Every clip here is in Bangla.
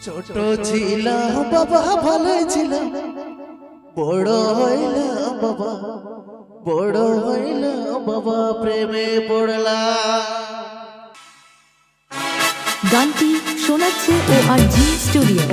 ছোট ছিলাম বাবা ভালো ছিলাম, বড় হইলাম বাবা, বড় হইলাম বাবা, প্রেমে পড়লাম। গানটি শোনাচ্ছে ORG স্টুডিও।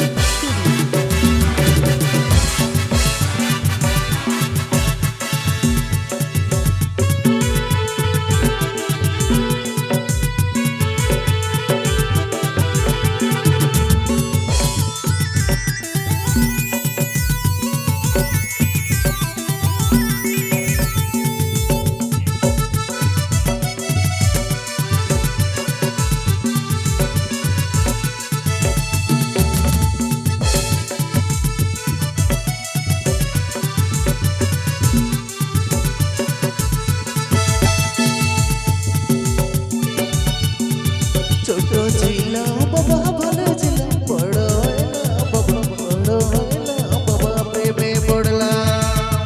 ছোট ছিলাম বাবা ভালো ছিলাম, বড় হইলাম বাবা, বড় হইলাম বাবা, প্রেমে পড়লাম।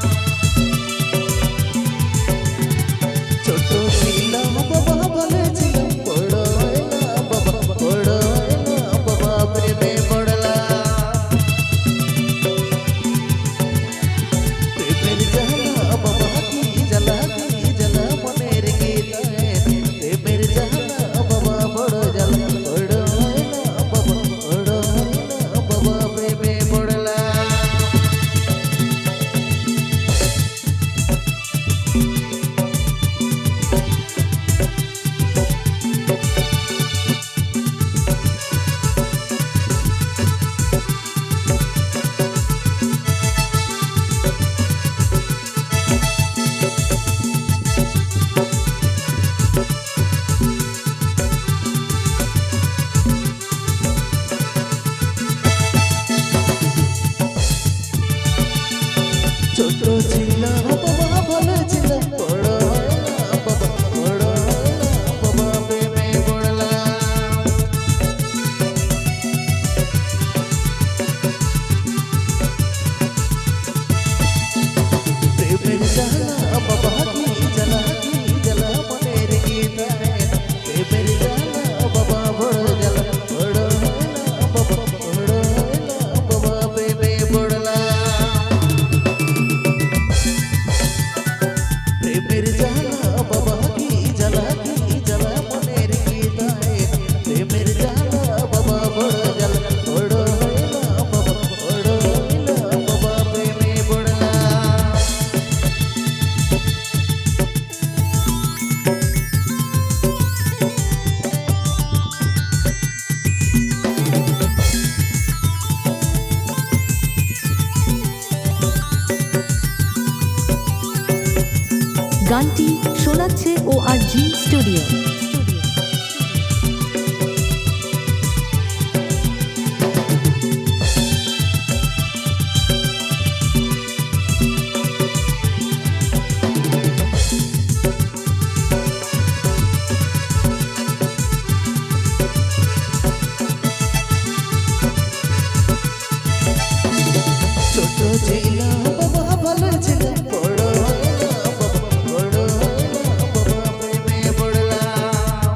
ছোট ছিলাম বাবা ভালো ছিলাম, বড় হইলাম বাবা, বড় হইলাম বাবা, প্রেমে পড়লাম। প্রেমের জ্বালা বাবা কি জ্বালা, কি জ্বালা মনের গীতায়, প্রেমের জ্বালা বাবা বড় জ্বালা, বড় হইলাম বাবা, বড় হইলাম বাবা, প্রেমে পড়লাম। ছোট ছিলাম বাবা ভালো ছিলাম, বড় হইলাম বাবা, বড় হইলাম বাবা, প্রেমে পড়লাম। প্রেমের জ্বালা বাবা কি জ্বালা, কি জ্বালা মনের গীতায়, প্রেমের জ্বালা বাবা বড় জ্বালা, বড় হইলাম বাবা, বড় হইলাম বাবা, প্রেমে পড়লাম। প্রেমের জ্বালা বাবা কি জ্বালা, কি জ্বালা মনের গীতায়, প্রেমের জ্বালা বাবা বড় জ্বালা, বড় হইলাম বাবা, বড় হইলাম বাবা, প্রেমে পড়লাম। গানটি শোনাচ্ছে ORG স্টুডিও। ছোট ছিলাম বাবা ভালো ছিলাম, বড় হইলাম বাবা, বড় হইলাম বাবা, প্রেমে পড়লাম।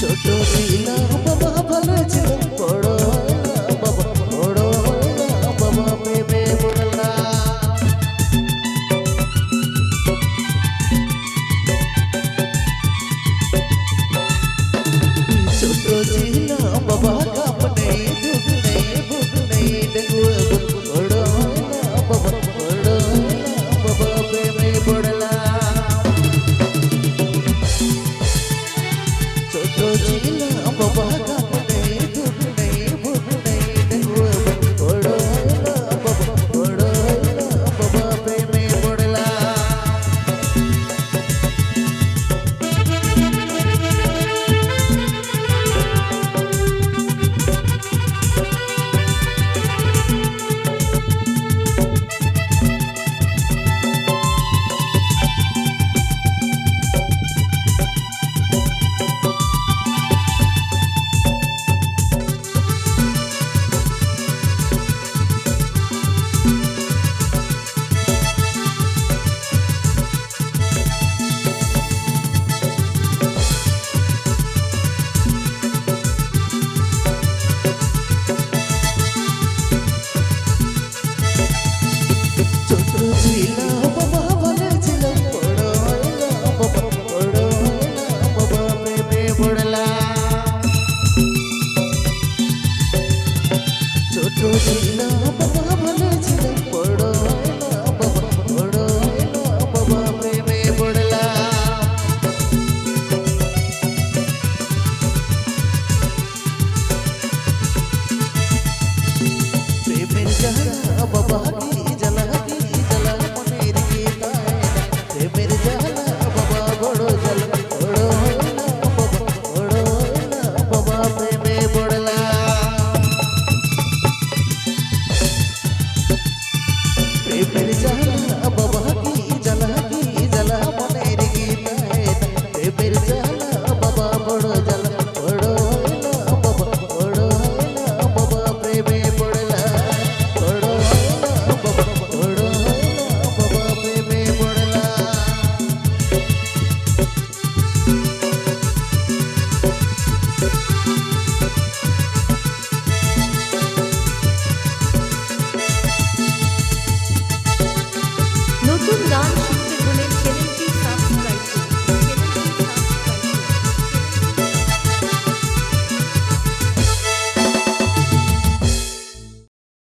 ছোট ছিলাম বাবা ভালো ছিলাম, বড় হইলাম বাবা, বড় হইলাম বাবা, প্রেমে পড়লাম। ছোট ছিলাম বাবা কাম নেই, দুঃখ নেই, ভুখ নেই, ডেঙ্গুয়া বুক, বড় হইলাম বাবা, বড় হইলাম বাবা, প্রেমে পড়লাম। ছোট ছিলাম বাবা কাম নেই, দুঃখ নেই, ভুখ নেই, ডেঙ্গুয়া বুক, বড় হইলাম বাবা, বড় হইলাম বাবা, প্রেমে পড়লাম। বাবা কি